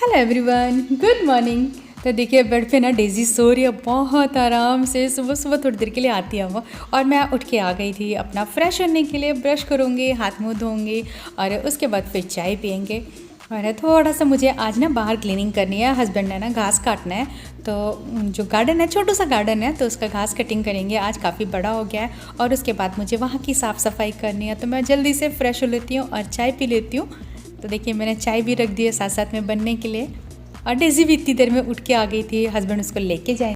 Hello everyone, good morning. तो देखिए bed पे ना डेज़ी सो रही है बहुत आराम से। सुबह सुबह थोड़ी देर के लिए आती है वो, और मैं उठ के आ गई थी अपना फ्रेश होने के लिए। ब्रश करूँगी, हाथ मुँह धोऊँगी और उसके बाद फिर चाय पियेंगे। और थोड़ा सा मुझे आज ना बाहर क्लीनिंग करनी है। हस्बैंड ने ना घास काटना है, तो जो गार्डन है, छोटू सा गार्डन है, तो उसका घास कटिंग करेंगे। आज काफ़ी बड़ा हो गया है और उसके बाद मुझे वहाँ की साफ़ सफाई करनी है। तो मैं जल्दी से फ़्रेश हो लेती हूँ और चाय पी लेती हूँ। तो देखिए मैंने चाय भी रख दी है साथ साथ में बनने के लिए। और डेज़ी भी इतनी देर में उठ के आ गई थी। हस्बैंड उसको लेके जाए,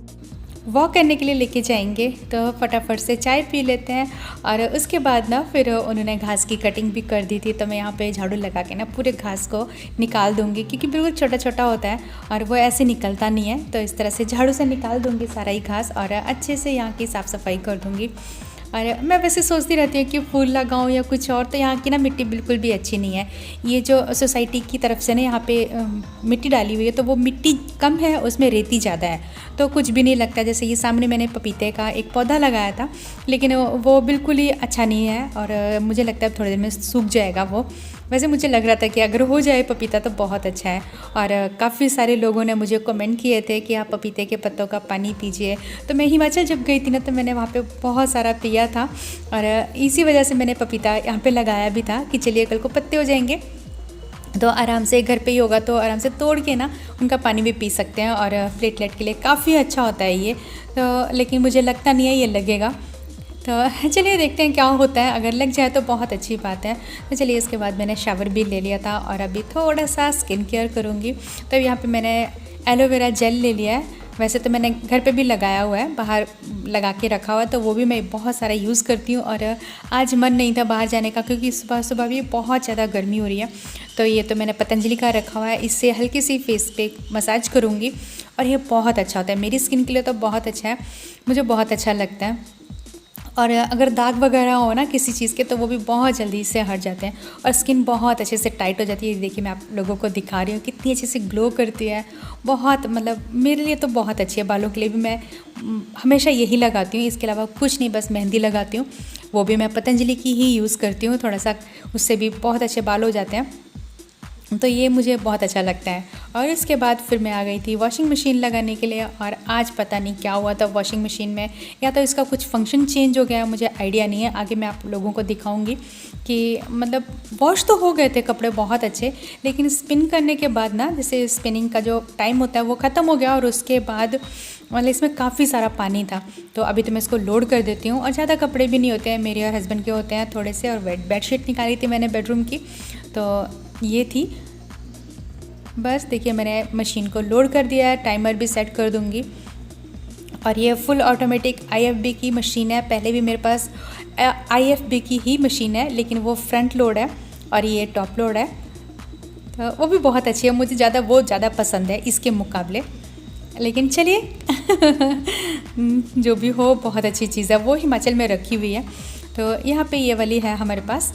वॉक करने के लिए लेके जाएंगे, तो फटाफट से चाय पी लेते हैं। और उसके बाद ना फिर उन्होंने घास की कटिंग भी कर दी थी, तो मैं यहाँ पे झाड़ू लगा के ना पूरे घास को निकाल दूँगी, क्योंकि बिल्कुल छोटा छोटा होता है और वो ऐसे निकलता नहीं है। तो इस तरह से झाड़ू से निकाल दूँगी सारा ही घास और अच्छे से यहाँ की साफ़ सफाई कर दूँगी। और मैं वैसे सोचती रहती हूँ कि फूल लगाऊँ या कुछ और, तो यहाँ की ना मिट्टी बिल्कुल भी अच्छी नहीं है। ये जो सोसाइटी की तरफ से ना यहाँ पे मिट्टी डाली हुई है, तो वो मिट्टी कम है, उसमें रेती ज़्यादा है, तो कुछ भी नहीं लगता। जैसे ये सामने मैंने पपीते का एक पौधा लगाया था, लेकिन वो बिल्कुल ही अच्छा नहीं है और मुझे लगता है थोड़ी देर में सूख जाएगा वो। वैसे मुझे लग रहा था कि अगर हो जाए पपीता तो बहुत अच्छा है। और काफ़ी सारे लोगों ने मुझे कमेंट किए थे कि आप पपीते के पत्तों का पानी पीजिए। तो मैं हिमाचल जब गई थी ना, तो मैंने वहाँ पे बहुत सारा पिया था और इसी वजह से मैंने पपीता यहाँ पे लगाया भी था कि चलिए कल को पत्ते हो जाएंगे तो आराम से घर पे ही होगा, तो आराम से तोड़ के ना उनका पानी भी पी सकते हैं। और प्लेटलेट के लिए काफ़ी अच्छा होता है ये। तो लेकिन मुझे लगता नहीं है ये लगेगा, तो चलिए देखते हैं क्या होता है। अगर लग जाए तो बहुत अच्छी बात है। तो चलिए, इसके बाद मैंने शावर भी ले लिया था और अभी थोड़ा सा स्किन केयर करूँगी। तो यहाँ पे मैंने एलोवेरा जेल ले लिया है। वैसे तो मैंने घर पे भी लगाया हुआ है, बाहर लगा के रखा हुआ है, तो वो भी मैं बहुत सारा यूज़ करती हूँ। और आज मन नहीं था बाहर जाने का, क्योंकि सुबह सुबह भी बहुत ज़्यादा गर्मी हो रही है। तो ये तो मैंने पतंजलि का रखा हुआ है, इससे हल्की सी फेस पे मसाज करूँगी और ये बहुत अच्छा होता है मेरी स्किन के लिए। तो बहुत अच्छा है, मुझे बहुत अच्छा लगता है। और अगर दाग वगैरह हो ना किसी चीज़ के, तो वो भी बहुत जल्दी से हट जाते हैं और स्किन बहुत अच्छे से टाइट हो जाती है। देखिए मैं आप लोगों को दिखा रही हूँ कितनी अच्छे से ग्लो करती है। बहुत मतलब मेरे लिए तो बहुत अच्छी है। बालों के लिए भी मैं हमेशा यही लगाती हूँ, इसके अलावा कुछ नहीं, बस मेहंदी लगाती हूँ, वो भी मैं पतंजलि की ही यूज़ करती हूँ। थोड़ा सा उससे भी बहुत अच्छे बाल हो जाते हैं, तो ये मुझे बहुत अच्छा लगता है। और इसके बाद फिर मैं आ गई थी वॉशिंग मशीन लगाने के लिए। और आज पता नहीं क्या हुआ था वॉशिंग मशीन में, या तो इसका कुछ फंक्शन चेंज हो गया, मुझे आइडिया नहीं है। आगे मैं आप लोगों को दिखाऊंगी कि मतलब वॉश तो हो गए थे कपड़े बहुत अच्छे, लेकिन स्पिन करने के बाद ना, जैसे स्पिनिंग का जो टाइम होता है वो ख़त्म हो गया और उसके बाद मतलब इसमें काफ़ी सारा पानी था। तो अभी तो मैं इसको लोड कर देती हूँ। और ज़्यादा कपड़े भी नहीं होते हैं, मेरे और हस्बैंड के होते हैं थोड़े से। और बेडशीट निकाली थी मैंने बेडरूम की, तो ये थी। बस देखिए मैंने मशीन को लोड कर दिया है, टाइमर भी सेट कर दूंगी। और ये फुल ऑटोमेटिक IFB की मशीन है। पहले भी मेरे पास IFB की ही मशीन है, लेकिन वो फ्रंट लोड है और ये टॉप लोड है, तो वो भी बहुत अच्छी है। मुझे वो ज़्यादा पसंद है इसके मुकाबले। लेकिन चलिए जो भी हो, बहुत अच्छी चीज़ है। वो हिमाचल में रखी हुई है, तो यहाँ पे ये वाली है हमारे पास।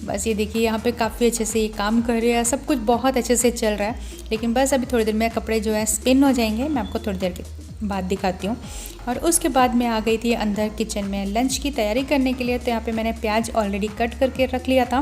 बस ये देखिए यहाँ पे काफ़ी अच्छे से ये काम कर रही है, सब कुछ बहुत अच्छे से चल रहा है। लेकिन बस अभी थोड़ी देर में कपड़े जो है स्पिन हो जाएंगे, मैं आपको थोड़ी देर के बाद दिखाती हूँ। और उसके बाद मैं आ गई थी अंदर किचन में लंच की तैयारी करने के लिए। तो यहाँ पे मैंने प्याज ऑलरेडी कट करके रख लिया था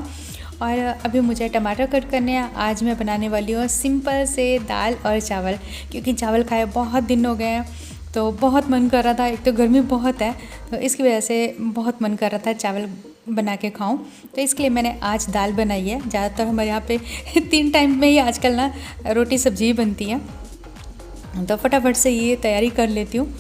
और अभी मुझे टमाटर कट करने हैं। आज मैं बनाने वाली हूँ सिंपल से दाल और चावल, क्योंकि चावल खाए बहुत दिन हो गए हैं, तो बहुत मन कर रहा था। एक तो गर्मी बहुत है, तो इसकी वजह से बहुत मन कर रहा था चावल बना के खाऊं। तो इसके लिए मैंने आज दाल बनाई है। ज़्यादातर हमारे यहाँ पे 3 टाइम में ही आजकल ना रोटी सब्जी ही बनती है, तो फटाफट से ये तैयारी कर लेती हूँ।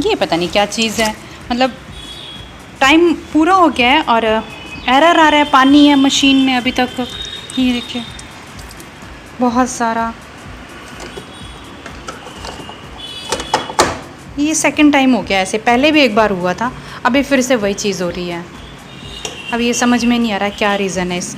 ये पता नहीं क्या चीज़ है, मतलब टाइम पूरा हो गया है और एरर आ रहा है, पानी है मशीन में अभी तक। ये देखिए बहुत सारा, ये सेकंड टाइम हो गया ऐसे। पहले भी एक बार हुआ था, अभी फिर से वही चीज़ हो रही है। अब ये समझ में नहीं आ रहा क्या रीज़न है इस।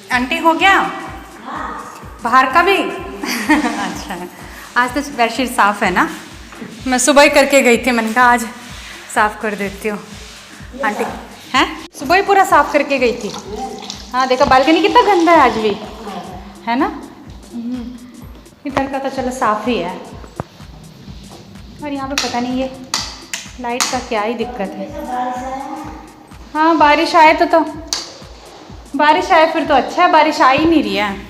आंटी हो गया, बाहर का भी अच्छा है। आज तो बेडशीट साफ़ है ना, मैं सुबह ही करके गई थी, मैंने कहा आज साफ़ कर देती हूँ। आंटी हैं सुबह ही पूरा साफ़ करके गई थी। हाँ देखो बालकनी कितना गंदा है आज भी, है ना। इधर का तो चलो साफ़ ही है, और यहाँ पे पता नहीं ये लाइट का क्या ही दिक्कत है। हाँ बारिश आए तो बारिश आए फिर तो अच्छा है, बारिश आ ही नहीं रही है।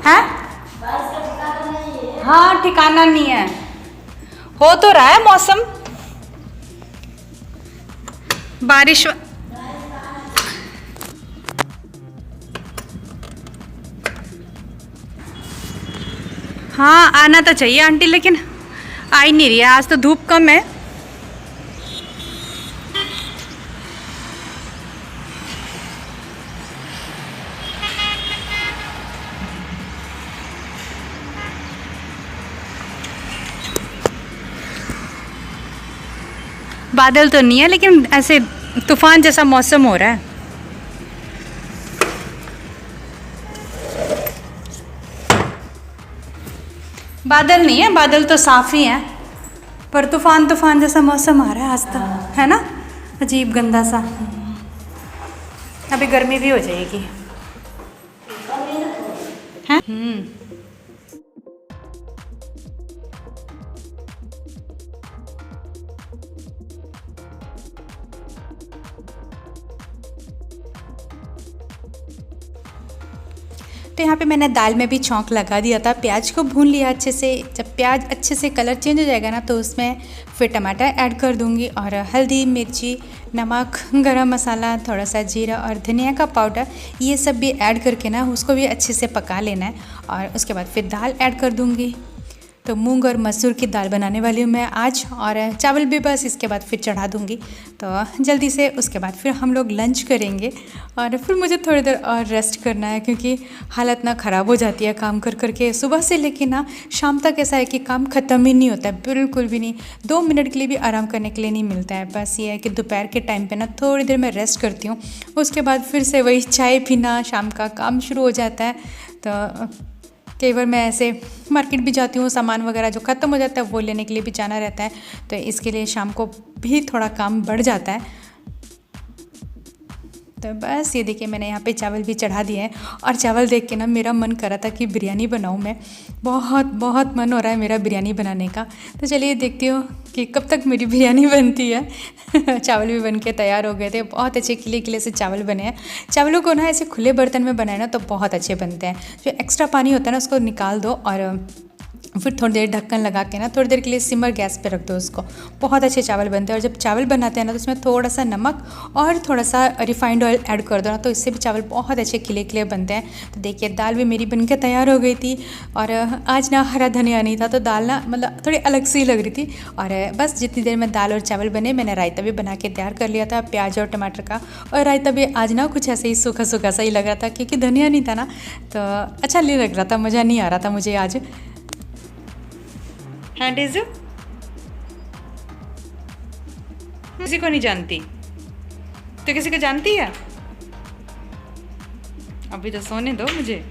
हैं? हाँ ठिकाना नहीं है, हो तो रहा है मौसम बारिश। हाँ आना तो चाहिए आंटी, लेकिन आ ही नहीं रही है, आज तो धूप कम है। बादल तो नहीं है, लेकिन ऐसे तूफान जैसा मौसम हो रहा है। बादल नहीं है, बादल तो साफ ही है, पर तूफान तूफान जैसा मौसम आ रहा है आज तो, है ना, अजीब गंदा सा। अभी गर्मी भी हो जाएगी। हैं? तो यहाँ पे मैंने दाल में भी छौंक लगा दिया था, प्याज को भून लिया अच्छे से। जब प्याज अच्छे से कलर चेंज हो जाएगा ना, तो उसमें फिर टमाटर ऐड कर दूँगी, और हल्दी, मिर्ची, नमक, गरम मसाला, थोड़ा सा जीरा और धनिया का पाउडर, ये सब भी ऐड करके ना उसको भी अच्छे से पका लेना है। और उसके बाद फिर दाल ऐड कर दूँगी। तो मूंग और मसूर की दाल बनाने वाली हूँ मैं आज, और चावल भी बस इसके बाद फिर चढ़ा दूँगी। तो जल्दी से उसके बाद फिर हम लोग लंच करेंगे, और फिर मुझे थोड़ी देर और रेस्ट करना है, क्योंकि हालत ना ख़राब हो जाती है काम कर करके सुबह से लेके ना शाम तक। ऐसा है कि काम ख़त्म ही नहीं होता है, बिल्कुल भी नहीं। 2 मिनट के लिए भी आराम करने के लिए नहीं मिलता है। बस ये है कि दोपहर के टाइम पर ना थोड़ी देर मैं रेस्ट करती हूँ, उसके बाद फिर से वही चाय पीना, शाम का काम शुरू हो जाता है। तो कई बार मैं ऐसे मार्केट भी जाती हूँ, सामान वगैरह जो ख़त्म हो जाता है वो लेने के लिए भी जाना रहता है, तो इसके लिए शाम को भी थोड़ा काम बढ़ जाता है। तो बस ये देखिए मैंने यहाँ पे चावल भी चढ़ा दिए हैं, और चावल देख के ना मेरा मन कर रहा था कि बिरयानी बनाऊँ मैं। बहुत बहुत मन हो रहा है मेरा बिरयानी बनाने का। तो चलिए देखती हूँ कि कब तक मेरी बिरयानी बनती है। चावल भी बन के तैयार हो गए थे, बहुत अच्छे खिले खिले से चावल बने हैं। चावलों को ना ऐसे खुले बर्तन में बनाए ना तो बहुत अच्छे बनते हैं। जो एक्स्ट्रा पानी होता है ना उसको निकाल दो, और फिर थोड़ी देर ढक्कन लगा के ना थोड़ी देर के लिए सिमर गैस पे रख दो उसको, बहुत अच्छे चावल बनते हैं। और जब चावल बनाते हैं ना तो उसमें थोड़ा सा नमक और थोड़ा सा रिफाइंड ऑयल ऐड कर दो ना, तो इससे भी चावल बहुत अच्छे खिले खिले बनते हैं। तो देखिए दाल भी मेरी बनके तैयार हो गई थी, और आज ना हरा धनिया नहीं था, तो दाल ना मतलब थोड़ी अलग सी लग रही थी। और बस जितनी देर में दाल और चावल बने, मैंने रायता भी बना के तैयार कर लिया था, प्याज और टमाटर का। और रायता भी आज ना कुछ ऐसे ही सूखा सूखा सा ही लग रहा था, क्योंकि धनिया नहीं था ना, तो अच्छा नहीं लग रहा था, मज़ा नहीं आ रहा था मुझे आज। हाँ डेज़ू, किसी को नहीं जानती तो किसी को जानती है? अभी तो सोने दो मुझे।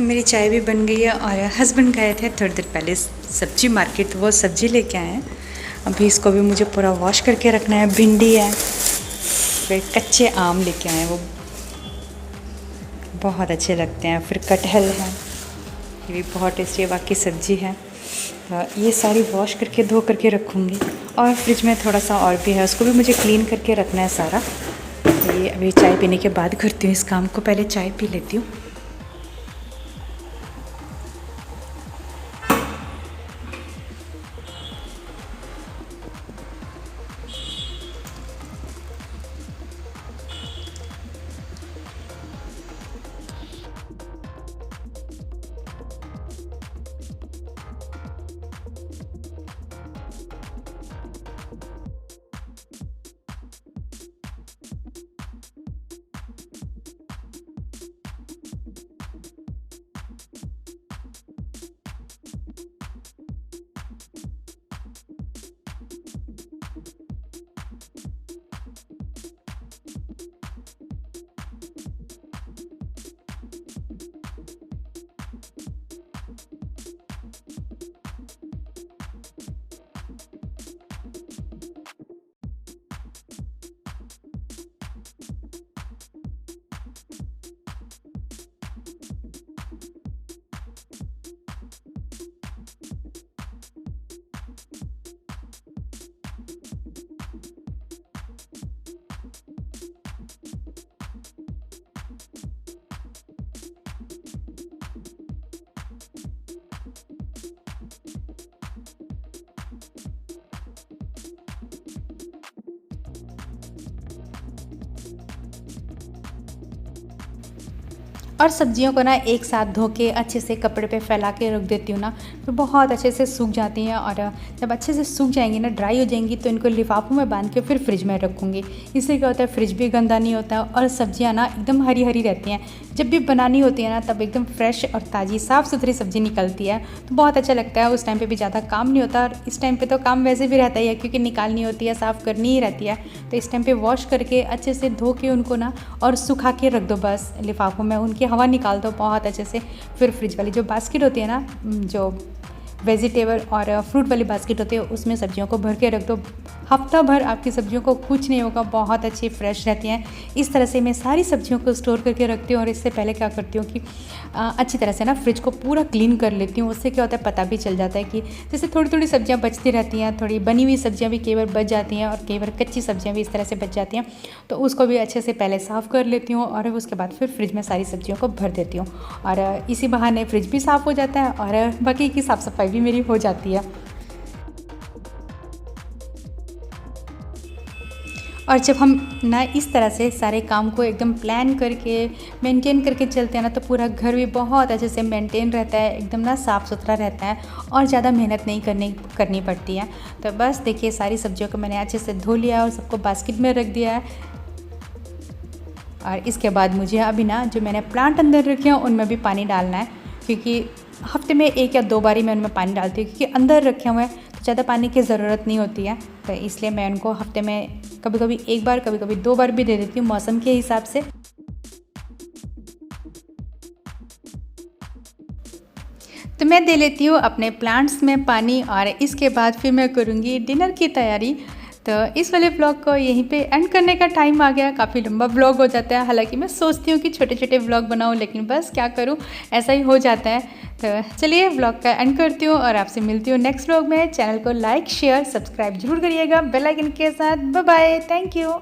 मेरी चाय भी बन गई है, और हस्बैंड गए थे थोड़ी देर पहले सब्जी मार्केट, वो सब्जी लेके आए हैं। अभी इसको भी मुझे पूरा वॉश करके रखना है। भिंडी है, फिर कच्चे आम लेके आए हैं, वो बहुत अच्छे लगते हैं। फिर कटहल है, ये भी बहुत टेस्टी है, बाकी सब्जी है। तो ये सारी वॉश करके धो करके रखूँगी। और फ्रिज में थोड़ा सा और भी है, उसको भी मुझे क्लीन करके रखना है सारा। तो ये अभी चाय पीने के बाद करती हूँ इस काम को, पहले चाय पी लेती हूँ। और सब्जियों को ना एक साथ धो के अच्छे से कपड़े पे फैला के रख देती हूँ ना, तो बहुत अच्छे से सूख जाती हैं। और जब अच्छे से सूख जाएंगी ना, ड्राई हो जाएंगी, तो इनको लिफाफों में बांध के फिर फ्रिज में रखूँगी। इससे क्या होता है, फ्रिज भी गंदा नहीं होता है और सब्जियाँ ना एकदम हरी हरी रहती हैं। जब भी बनानी होती है ना, तब एकदम फ्रेश और ताज़ी साफ़ सुथरी सब्ज़ी निकलती है, तो बहुत अच्छा लगता है। उस टाइम पे भी ज़्यादा काम नहीं होता, और इस टाइम पे तो काम वैसे भी रहता ही है, क्योंकि निकालनी होती है, साफ़ करनी ही रहती है। तो इस टाइम पे वॉश करके अच्छे से धो के उनको ना और सुखा के रख दो, बस लिफाफों में उनकी हवा निकाल दो बहुत अच्छे से। फिर फ्रिज वाली जो बास्केट होती है ना, जो वेजिटेबल और फ्रूट वाली बास्केट होती है, उसमें सब्जियों को भर के रख दो। हफ्ता भर आपकी सब्जियों को कुछ नहीं होगा, बहुत अच्छी फ्रेश रहती हैं। इस तरह से मैं सारी सब्जियों को स्टोर करके रखती हूँ। और इससे पहले क्या करती हूँ कि अच्छी तरह से ना फ्रिज को पूरा क्लीन कर लेती हूँ। उससे क्या होता है, पता भी चल जाता है कि जैसे थोड़ी थोड़ी सब्जियाँ बचती रहती हैं, थोड़ी बनी हुई सब्जियाँ भी कई बार बच जाती हैं, और कई बार कच्ची सब्जियाँ भी इस तरह से बच जाती हैं। तो उसको भी अच्छे से पहले साफ़ कर लेती हूँ, और उसके बाद फिर फ्रिज में सारी सब्जियों को भर देती हूँ। और इसी बहाने फ्रिज भी साफ़ हो जाता है और बाकी की साफ़ सफाई भी मेरी हो जाती है। और जब हम ना इस तरह से सारे काम को एकदम प्लान करके मेंटेन करके चलते हैं ना, तो पूरा घर भी बहुत अच्छे से मेंटेन रहता है, एकदम ना साफ़ सुथरा रहता है, और ज़्यादा मेहनत नहीं करनी पड़ती है। तो बस देखिए, सारी सब्जियों को मैंने अच्छे से धो लिया और सबको बास्केट में रख दिया है। और इसके बाद मुझे अभी ना जो मैंने प्लांट अंदर रखे हैं उनमें भी पानी डालना है, क्योंकि हफ्ते में 1 या 2 बारी मैं उनमें पानी डालती हूँ, क्योंकि अंदर रखे हुए हैं तो ज़्यादा पानी की ज़रूरत नहीं होती है। तो इसलिए मैं उनको हफ्ते में कभी कभी 1 बार, कभी कभी 2 बार भी दे देती हूँ, मौसम के हिसाब से। तो मैं दे लेती हूँ अपने प्लांट्स में पानी, और इसके बाद फिर मैं करूँगी डिनर की तैयारी। तो इस वाले ब्लॉग को यहीं पे एंड करने का टाइम आ गया। काफ़ी लंबा ब्लॉग हो जाता है, हालांकि मैं सोचती हूँ कि छोटे छोटे ब्लॉग बनाऊँ, लेकिन बस क्या करूँ, ऐसा ही हो जाता है। तो चलिए ब्लॉग का एंड करती हूँ और आपसे मिलती हूँ नेक्स्ट ब्लॉग में। चैनल को लाइक शेयर सब्सक्राइब जरूर करिएगा बेल आइकन के साथ। Bye bye, thank you.